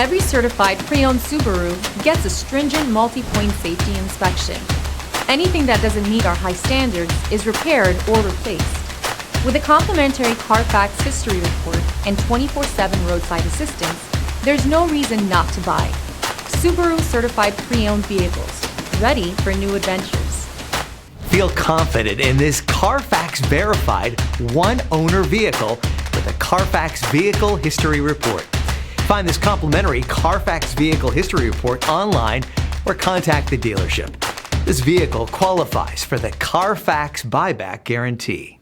Every certified pre-owned Subaru gets a stringent multi-point safety inspection. Anything that doesn't meet our high standards is repaired or replaced. With a complimentary CarFax history report and 24/7 roadside assistance, there's no reason not to buy. Subaru Certified Pre-Owned Vehicles, ready for new adventures. Feel confident in this CarFax verified one-owner vehicle with a CarFax Vehicle History Report. Find this complimentary CarFax Vehicle History Report online or contact the dealership. This vehicle qualifies for the CarFax buyback guarantee.